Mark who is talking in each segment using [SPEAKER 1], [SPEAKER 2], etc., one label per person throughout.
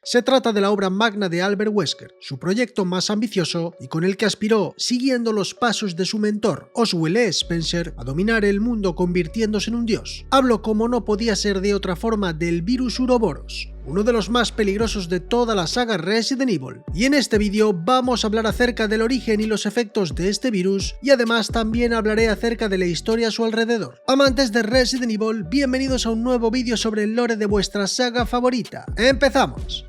[SPEAKER 1] Se trata de la obra magna de Albert Wesker, su proyecto más ambicioso y con el que aspiró, siguiendo los pasos de su mentor Oswald E. Spencer, a dominar el mundo convirtiéndose en un dios. Hablo, como no podía ser de otra forma, del virus Uroboros, uno de los más peligrosos de toda la saga Resident Evil. Y en este vídeo vamos a hablar acerca del origen y los efectos de este virus, y además también hablaré acerca de la historia a su alrededor. Amantes de Resident Evil, bienvenidos a un nuevo vídeo sobre el lore de vuestra saga favorita. ¡Empezamos!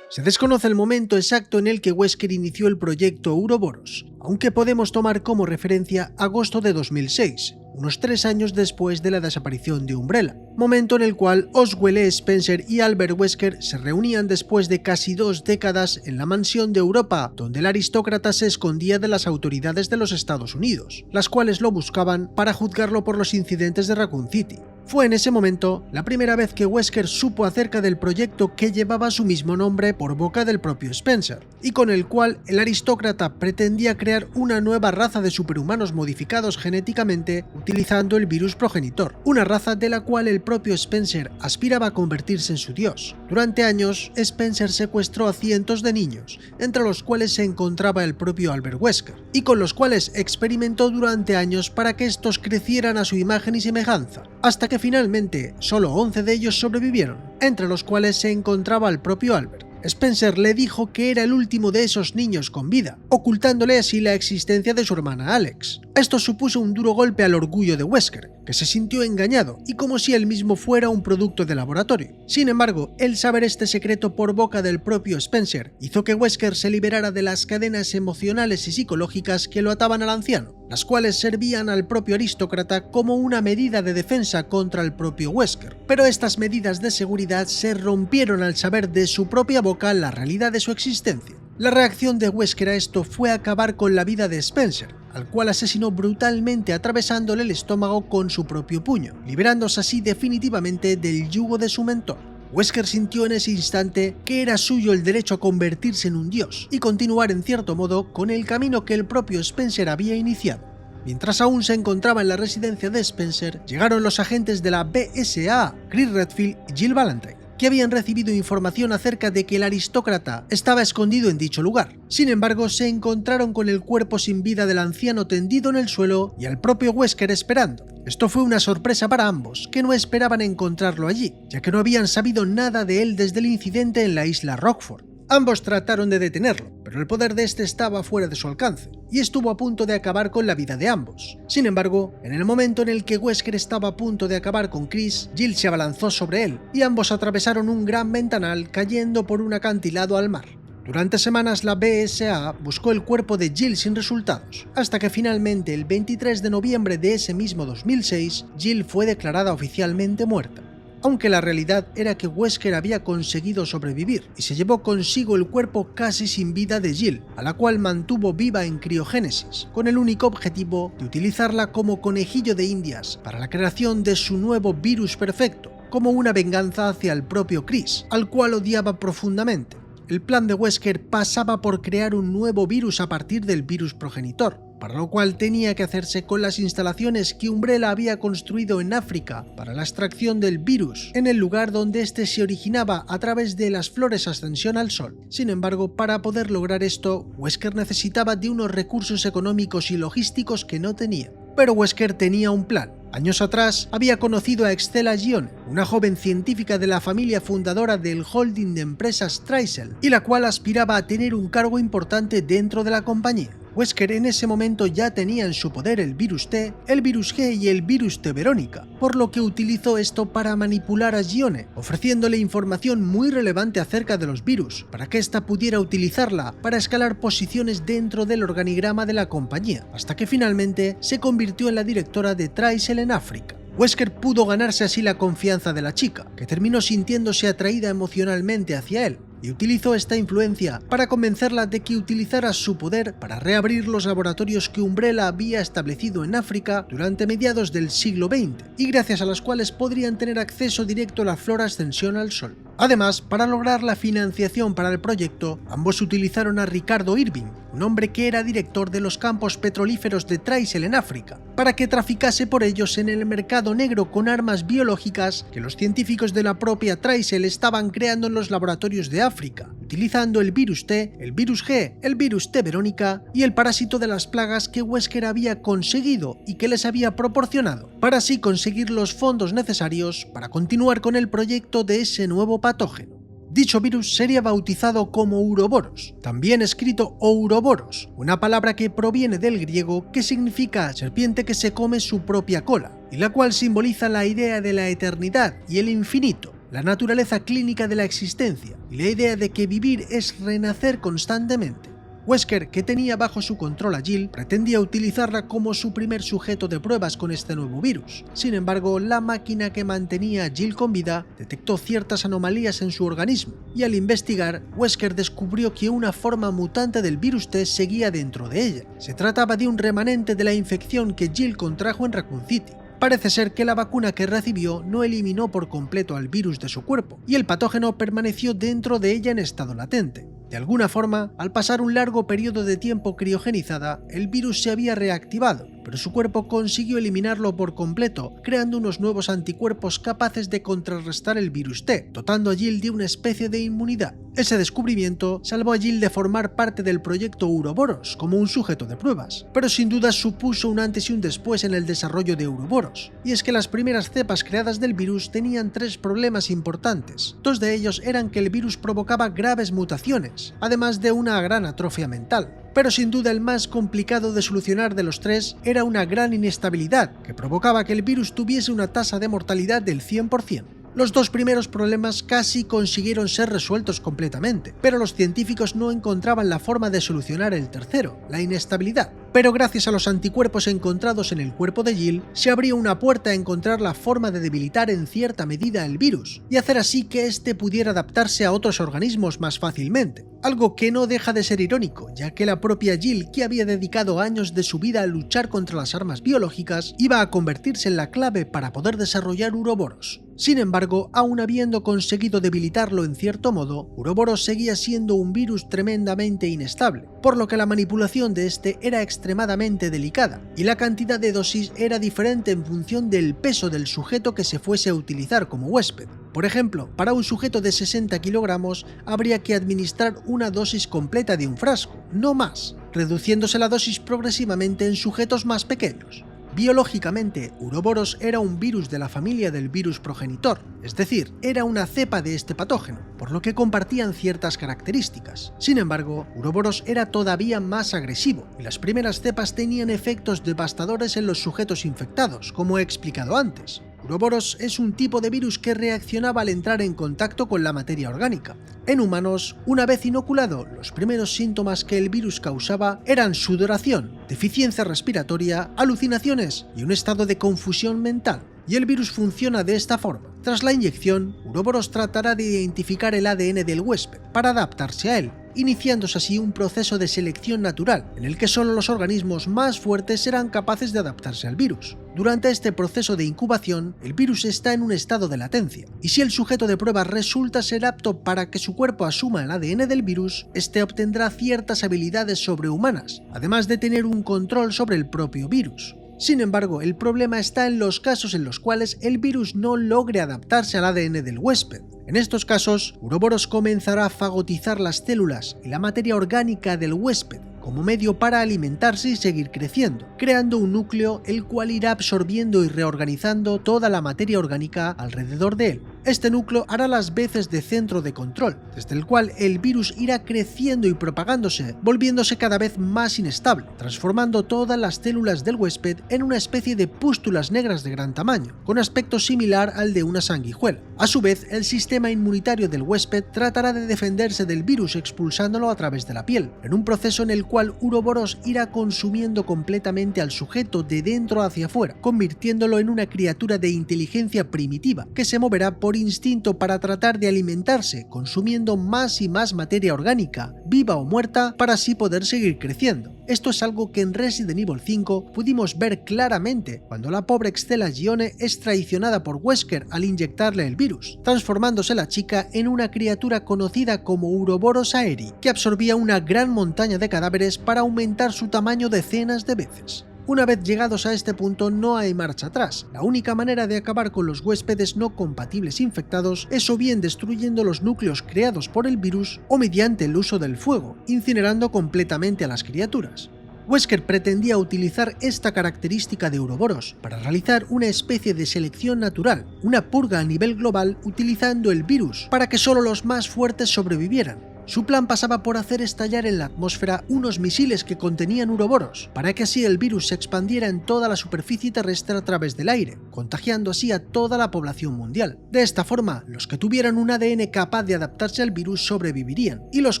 [SPEAKER 1] Se desconoce el momento exacto en el que Wesker inició el proyecto Uroboros, aunque podemos tomar como referencia agosto de 2006, unos 3 años después de la desaparición de Umbrella, momento en el cual Oswald E. Spencer y Albert Wesker se reunían después de casi 2 décadas en la mansión de Europa, donde el aristócrata se escondía de las autoridades de los Estados Unidos, las cuales lo buscaban para juzgarlo por los incidentes de Raccoon City. Fue en ese momento la primera vez que Wesker supo acerca del proyecto que llevaba su mismo nombre por boca del propio Spencer, y con el cual el aristócrata pretendía crear una nueva raza de superhumanos modificados genéticamente utilizando el virus progenitor, una raza de la cual el propio Spencer aspiraba a convertirse en su dios. Durante años, Spencer secuestró a cientos de niños, entre los cuales se encontraba el propio Albert Wesker, y con los cuales experimentó durante años para que estos crecieran a su imagen y semejanza, hasta que finalmente solo 11 de ellos sobrevivieron, entre los cuales se encontraba el propio Albert. Spencer le dijo que era el último de esos niños con vida, ocultándole así la existencia de su hermana Alex. Esto supuso un duro golpe al orgullo de Wesker, que se sintió engañado y como si él mismo fuera un producto de laboratorio. Sin embargo, el saber este secreto por boca del propio Spencer hizo que Wesker se liberara de las cadenas emocionales y psicológicas que lo ataban al anciano, las cuales servían al propio aristócrata como una medida de defensa contra el propio Wesker. Pero estas medidas de seguridad se rompieron al saber de su propia boca la realidad de su existencia. La reacción de Wesker a esto fue acabar con la vida de Spencer, al cual asesinó brutalmente atravesándole el estómago con su propio puño, liberándose así definitivamente del yugo de su mentor. Wesker sintió en ese instante que era suyo el derecho a convertirse en un dios y continuar en cierto modo con el camino que el propio Spencer había iniciado. Mientras aún se encontraba en la residencia de Spencer, llegaron los agentes de la BSAA, Chris Redfield y Jill Valentine, que habían recibido información acerca de que el aristócrata estaba escondido en dicho lugar. Sin embargo, se encontraron con el cuerpo sin vida del anciano tendido en el suelo y al propio Wesker esperando. Esto fue una sorpresa para ambos, que no esperaban encontrarlo allí, ya que no habían sabido nada de él desde el incidente en la isla Rockford. Ambos trataron de detenerlo, pero el poder de este estaba fuera de su alcance, y estuvo a punto de acabar con la vida de ambos. Sin embargo, en el momento en el que Wesker estaba a punto de acabar con Chris, Jill se abalanzó sobre él, y ambos atravesaron un gran ventanal cayendo por un acantilado al mar. Durante semanas la BSAA buscó el cuerpo de Jill sin resultados, hasta que finalmente el 23 de noviembre de ese mismo 2006, Jill fue declarada oficialmente muerta. Aunque la realidad era que Wesker había conseguido sobrevivir y se llevó consigo el cuerpo casi sin vida de Jill, a la cual mantuvo viva en criogénesis, con el único objetivo de utilizarla como conejillo de indias para la creación de su nuevo virus perfecto, como una venganza hacia el propio Chris, al cual odiaba profundamente. El plan de Wesker pasaba por crear un nuevo virus a partir del virus progenitor, para lo cual tenía que hacerse con las instalaciones que Umbrella había construido en África para la extracción del virus, en el lugar donde este se originaba a través de las flores ascensión al sol. Sin embargo, para poder lograr esto, Wesker necesitaba de unos recursos económicos y logísticos que no tenía. Pero Wesker tenía un plan. Años atrás había conocido a Estela Gione, una joven científica de la familia fundadora del holding de empresas Trisel, y la cual aspiraba a tener un cargo importante dentro de la compañía. Wesker en ese momento ya tenía en su poder el virus T, el virus G y el virus T Verónica, por lo que utilizó esto para manipular a Gione, ofreciéndole información muy relevante acerca de los virus, para que ésta pudiera utilizarla para escalar posiciones dentro del organigrama de la compañía, hasta que finalmente se convirtió en la directora de Trisel en África. Wesker pudo ganarse así la confianza de la chica, que terminó sintiéndose atraída emocionalmente hacia él, y utilizó esta influencia para convencerla de que utilizara su poder para reabrir los laboratorios que Umbrella había establecido en África durante mediados del siglo XX y gracias a las cuales podrían tener acceso directo a la flora ascensión al Sol. Además, para lograr la financiación para el proyecto, ambos utilizaron a Ricardo Irving, un hombre que era director de los campos petrolíferos de Trysil en África, para que traficase por ellos en el mercado negro con armas biológicas que los científicos de la propia Trysil estaban creando en los laboratorios de África, utilizando el virus T, el virus G, el virus T Verónica y el parásito de las plagas que Wesker había conseguido y que les había proporcionado, para así conseguir los fondos necesarios para continuar con el proyecto de ese nuevo patógeno. Dicho virus sería bautizado como Uroboros, también escrito Ouroboros, una palabra que proviene del griego que significa serpiente que se come su propia cola, y la cual simboliza la idea de la eternidad y el infinito, la naturaleza clínica de la existencia y la idea de que vivir es renacer constantemente. Wesker, que tenía bajo su control a Jill, pretendía utilizarla como su primer sujeto de pruebas con este nuevo virus. Sin embargo, la máquina que mantenía a Jill con vida detectó ciertas anomalías en su organismo, y al investigar, Wesker descubrió que una forma mutante del virus T seguía dentro de ella. Se trataba de un remanente de la infección que Jill contrajo en Raccoon City. Parece ser que la vacuna que recibió no eliminó por completo al virus de su cuerpo, y el patógeno permaneció dentro de ella en estado latente. De alguna forma, al pasar un largo periodo de tiempo criogenizada, el virus se había reactivado, pero su cuerpo consiguió eliminarlo por completo, creando unos nuevos anticuerpos capaces de contrarrestar el virus T, dotando a Jill de una especie de inmunidad. Ese descubrimiento salvó a Jill de formar parte del proyecto Uroboros como un sujeto de pruebas, pero sin duda supuso un antes y un después en el desarrollo de Uroboros, y es que las primeras cepas creadas del virus tenían tres problemas importantes. Dos de ellos eran que el virus provocaba graves mutaciones, además de una gran atrofia mental. Pero sin duda el más complicado de solucionar de los tres era una gran inestabilidad, que provocaba que el virus tuviese una tasa de mortalidad del 100%. Los dos primeros problemas casi consiguieron ser resueltos completamente, pero los científicos no encontraban la forma de solucionar el tercero, la inestabilidad. Pero gracias a los anticuerpos encontrados en el cuerpo de Jill, se abrió una puerta a encontrar la forma de debilitar en cierta medida el virus, y hacer así que éste pudiera adaptarse a otros organismos más fácilmente. Algo que no deja de ser irónico, ya que la propia Jill, que había dedicado años de su vida a luchar contra las armas biológicas, iba a convertirse en la clave para poder desarrollar Uroboros. Sin embargo, aun habiendo conseguido debilitarlo en cierto modo, Uroboros seguía siendo un virus tremendamente inestable, por lo que la manipulación de este era extremadamente delicada, y la cantidad de dosis era diferente en función del peso del sujeto que se fuese a utilizar como huésped. Por ejemplo, para un sujeto de 60 kilogramos habría que administrar una dosis completa de un frasco, no más, reduciéndose la dosis progresivamente en sujetos más pequeños. Biológicamente, Uroboros era un virus de la familia del virus progenitor, es decir, era una cepa de este patógeno, por lo que compartían ciertas características. Sin embargo, Uroboros era todavía más agresivo, y las primeras cepas tenían efectos devastadores en los sujetos infectados, como he explicado antes. Uroboros es un tipo de virus que reaccionaba al entrar en contacto con la materia orgánica. En humanos, una vez inoculado, los primeros síntomas que el virus causaba eran sudoración, deficiencia respiratoria, alucinaciones y un estado de confusión mental. Y el virus funciona de esta forma. Tras la inyección, Uroboros tratará de identificar el ADN del huésped para adaptarse a él, iniciándose así un proceso de selección natural, en el que solo los organismos más fuertes serán capaces de adaptarse al virus. Durante este proceso de incubación, el virus está en un estado de latencia, y si el sujeto de prueba resulta ser apto para que su cuerpo asuma el ADN del virus, este obtendrá ciertas habilidades sobrehumanas, además de tener un control sobre el propio virus. Sin embargo, el problema está en los casos en los cuales el virus no logre adaptarse al ADN del huésped. En estos casos, Uroboros comenzará a fagotizar las células y la materia orgánica del huésped como medio para alimentarse y seguir creciendo, creando un núcleo el cual irá absorbiendo y reorganizando toda la materia orgánica alrededor de él. Este núcleo hará las veces de centro de control, desde el cual el virus irá creciendo y propagándose, volviéndose cada vez más inestable, transformando todas las células del huésped en una especie de pústulas negras de gran tamaño, con aspecto similar al de una sanguijuela. A su vez, el sistema inmunitario del huésped tratará de defenderse del virus expulsándolo a través de la piel, en un proceso en el cual Uroboros irá consumiendo completamente al sujeto de dentro hacia afuera, convirtiéndolo en una criatura de inteligencia primitiva que se moverá por por instinto para tratar de alimentarse, consumiendo más y más materia orgánica, viva o muerta, para así poder seguir creciendo. Esto es algo que en Resident Evil 5 pudimos ver claramente cuando la pobre Stella Gione es traicionada por Wesker al inyectarle el virus, transformándose la chica en una criatura conocida como Uroboros aeri, que absorbía una gran montaña de cadáveres para aumentar su tamaño decenas de veces. Una vez llegados a este punto no hay marcha atrás. La única manera de acabar con los huéspedes no compatibles infectados es o bien destruyendo los núcleos creados por el virus o mediante el uso del fuego, incinerando completamente a las criaturas. Wesker pretendía utilizar esta característica de Uroboros para realizar una especie de selección natural, una purga a nivel global utilizando el virus para que solo los más fuertes sobrevivieran. Su plan pasaba por hacer estallar en la atmósfera unos misiles que contenían Uroboros, para que así el virus se expandiera en toda la superficie terrestre a través del aire, contagiando así a toda la población mundial. De esta forma, los que tuvieran un ADN capaz de adaptarse al virus sobrevivirían, y los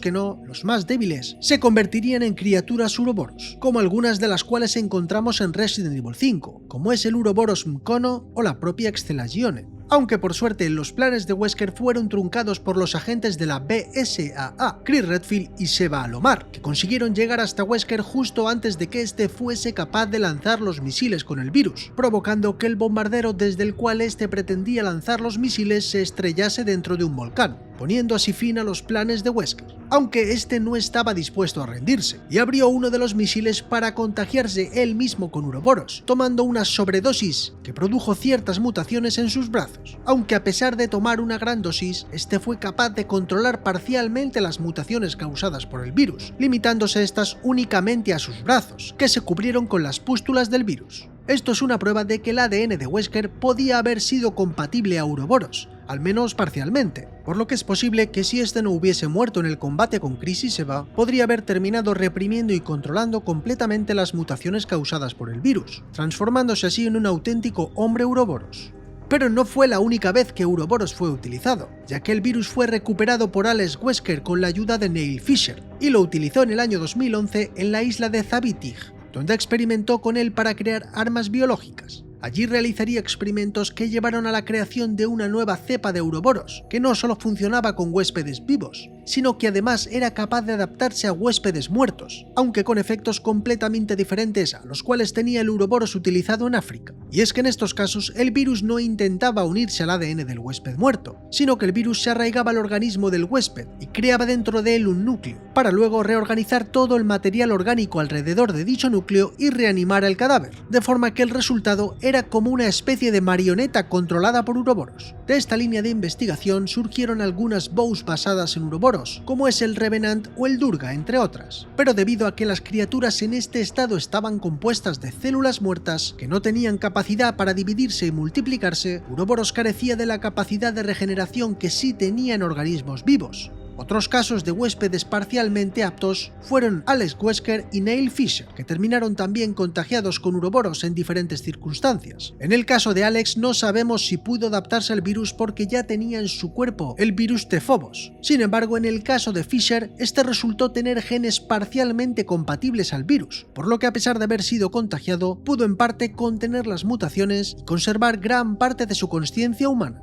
[SPEAKER 1] que no, los más débiles, se convertirían en criaturas Uroboros, como algunas de las cuales encontramos en Resident Evil 5, como es el Uroboros Mkono o la propia Stella Gione. Aunque por suerte los planes de Wesker fueron truncados por los agentes de la BSAA, Chris Redfield y Sheva Alomar, que consiguieron llegar hasta Wesker justo antes de que éste fuese capaz de lanzar los misiles con el virus, provocando que el bombardero desde el cual éste pretendía lanzar los misiles se estrellase dentro de un volcán, poniendo así fin a los planes de Wesker, aunque este no estaba dispuesto a rendirse, y abrió uno de los misiles para contagiarse él mismo con Uroboros, tomando una sobredosis que produjo ciertas mutaciones en sus brazos, aunque a pesar de tomar una gran dosis, este fue capaz de controlar parcialmente las mutaciones causadas por el virus, limitándose estas únicamente a sus brazos, que se cubrieron con las pústulas del virus. Esto es una prueba de que el ADN de Wesker podía haber sido compatible a Uroboros, al menos parcialmente, por lo que es posible que si este no hubiese muerto en el combate con Chris y Sheva, podría haber terminado reprimiendo y controlando completamente las mutaciones causadas por el virus, transformándose así en un auténtico hombre Uroboros. Pero no fue la única vez que Uroboros fue utilizado, ya que el virus fue recuperado por Alex Wesker con la ayuda de Neil Fisher, y lo utilizó en el año 2011 en la isla de Zabitig, donde experimentó con él para crear armas biológicas. Allí realizaría experimentos que llevaron a la creación de una nueva cepa de Uroboros, que no solo funcionaba con huéspedes vivos, sino que además era capaz de adaptarse a huéspedes muertos, aunque con efectos completamente diferentes a los cuales tenía el Uroboros utilizado en África. Y es que en estos casos el virus no intentaba unirse al ADN del huésped muerto, sino que el virus se arraigaba al organismo del huésped y creaba dentro de él un núcleo, para luego reorganizar todo el material orgánico alrededor de dicho núcleo y reanimar el cadáver, de forma que el resultado era como una especie de marioneta controlada por Uroboros. De esta línea de investigación surgieron algunas bows basadas en Uroboros, como es el Revenant o el Durga, entre otras. Pero debido a que las criaturas en este estado estaban compuestas de células muertas que no tenían capacidad para dividirse y multiplicarse, Uroboros carecía de la capacidad de regeneración que sí tenían organismos vivos. Otros casos de huéspedes parcialmente aptos fueron Alex Wesker y Neil Fisher, que terminaron también contagiados con Uroboros en diferentes circunstancias. En el caso de Alex no sabemos si pudo adaptarse al virus porque ya tenía en su cuerpo el virus T-Phobos. Sin embargo, en el caso de Fisher, este resultó tener genes parcialmente compatibles al virus, por lo que a pesar de haber sido contagiado, pudo en parte contener las mutaciones y conservar gran parte de su consciencia humana.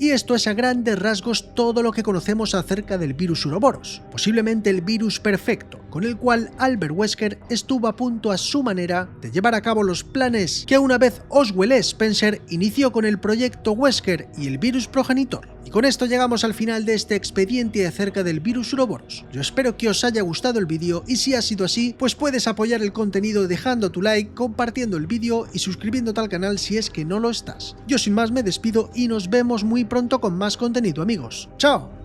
[SPEAKER 1] Y esto es a grandes rasgos todo lo que conocemos acerca del virus Uroboros, posiblemente el virus perfecto, con el cual Albert Wesker estuvo a punto a su manera de llevar a cabo los planes que una vez Oswald Spencer inició con el proyecto Wesker y el virus progenitor. Y con esto llegamos al final de este expediente acerca del virus Uroboros. Yo espero que os haya gustado el vídeo y si ha sido así, pues puedes apoyar el contenido dejando tu like, compartiendo el vídeo y suscribiéndote al canal si es que no lo estás. Yo sin más me despido y nos vemos muy pronto con más contenido, amigos. ¡Chao!